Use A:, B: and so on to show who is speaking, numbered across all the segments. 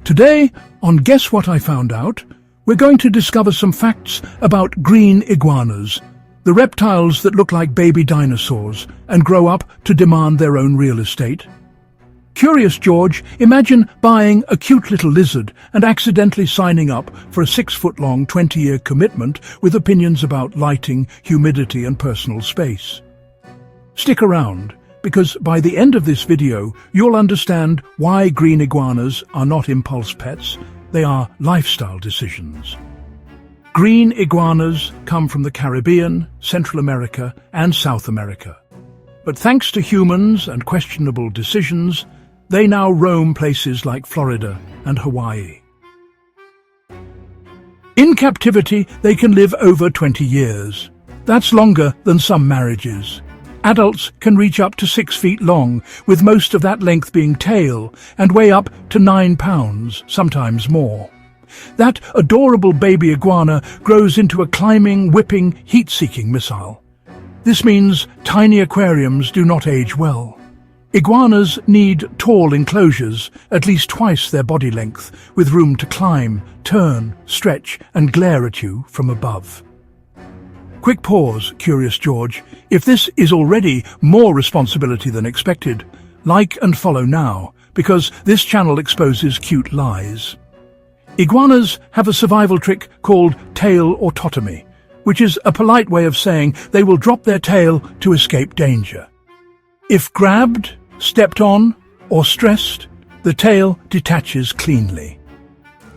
A: Today, on Guess What I Found Out, we're going to discover some facts about green iguanas, the reptiles that look like baby dinosaurs and grow up to demand their own real estate. Curious George, imagine buying a cute little lizard and accidentally signing up for a 6-foot-long 20-year commitment with opinions about lighting, humidity and personal space. Stick around, because by the end of this video, you'll understand why green iguanas are not impulse pets, they are lifestyle decisions. Green iguanas come from the Caribbean, Central America and South America. But thanks to humans and questionable decisions, they now roam places like Florida and Hawaii. In captivity, they can live over 20 years. That's longer than some marriages. Adults can reach up to 6 feet long, with most of that length being tail, and weigh up to 9 pounds, sometimes more. That adorable baby iguana grows into a climbing, whipping, heat-seeking missile. This means tiny aquariums do not age well. Iguanas need tall enclosures, at least twice their body length, with room to climb, turn, stretch, and glare at you from above. Quick pause, Curious George. If this is already more responsibility than expected, like and follow now, because this channel exposes cute lies. Iguanas have a survival trick called tail autotomy, which is a polite way of saying they will drop their tail to escape danger. If grabbed, stepped on, or stressed, the tail detaches cleanly.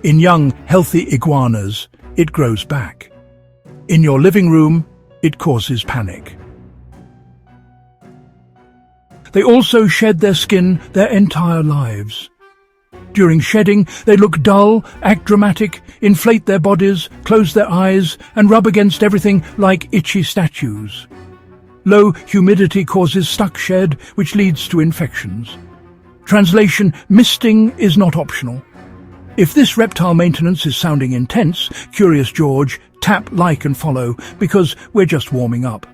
A: In young, healthy iguanas, it grows back. In your living room, it causes panic. They also shed their skin their entire lives. During shedding, they look dull, act dramatic, inflate their bodies, close their eyes, and rub against everything like itchy statues. Low humidity causes stuck shed, which leads to infections. Translation: misting is not optional. If this reptile maintenance is sounding intense, Curious George, tap like and follow, because we're just warming up.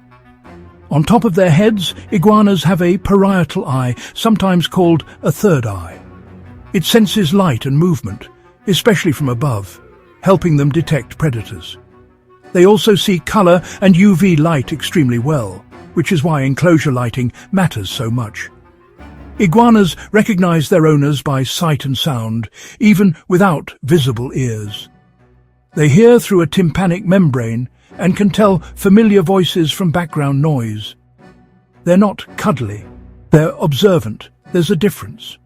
A: On top of their heads, iguanas have a parietal eye, sometimes called a third eye. It senses light and movement, especially from above, helping them detect predators. They also see color and UV light extremely well, which is why enclosure lighting matters so much. Iguanas recognize their owners by sight and sound, even without visible ears. They hear through a tympanic membrane and can tell familiar voices from background noise. They're not cuddly, they're observant. There's a difference.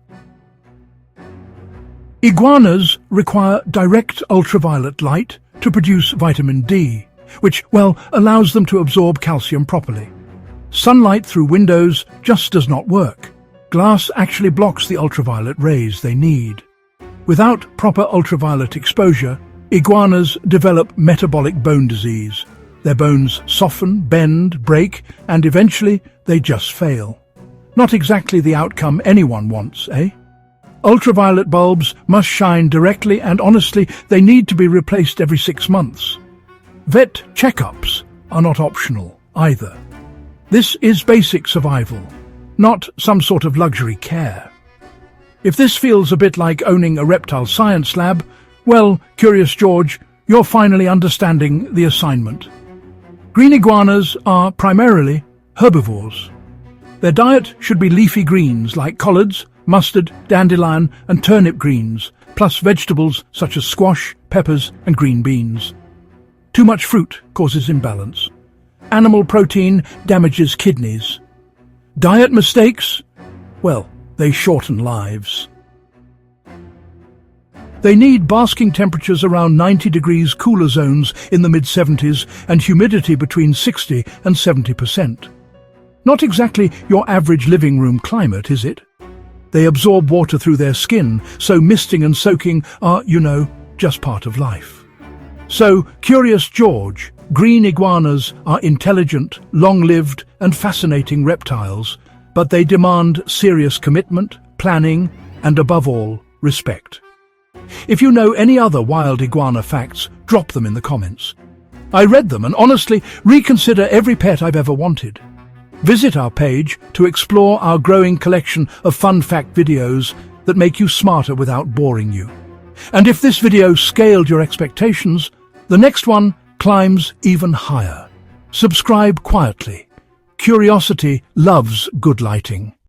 A: Iguanas require direct ultraviolet light to produce vitamin D, which, well, allows them to absorb calcium properly. Sunlight through windows just does not work. Glass actually blocks the ultraviolet rays they need. Without proper ultraviolet exposure, iguanas develop metabolic bone disease. Their bones soften, bend, break, and eventually they just fail. Not exactly the outcome anyone wants, eh? Ultraviolet bulbs must shine directly, and honestly, they need to be replaced every 6 months. Vet checkups are not optional either. This is basic survival, not some sort of luxury care. If this feels a bit like owning a reptile science lab, well, Curious George, you're finally understanding the assignment. Green iguanas are primarily herbivores. Their diet should be leafy greens like collards, mustard, dandelion and turnip greens, plus vegetables such as squash, peppers and green beans. Too much fruit causes imbalance. Animal protein damages kidneys. Diet mistakes? Well, they shorten lives. They need basking temperatures around 90 degrees cooler zones in the mid-70s and humidity between 60 and 70%. Not exactly your average living room climate, is it? They absorb water through their skin, so misting and soaking are, just part of life. So, Curious George, green iguanas are intelligent, long-lived and fascinating reptiles, but they demand serious commitment, planning, and above all, respect. If you know any other wild iguana facts, drop them in the comments. I read them and honestly reconsider every pet I've ever wanted. Visit our page to explore our growing collection of fun fact videos that make you smarter without boring you. And if this video scaled your expectations, the next one climbs even higher. Subscribe quietly. Curiosity loves good lighting.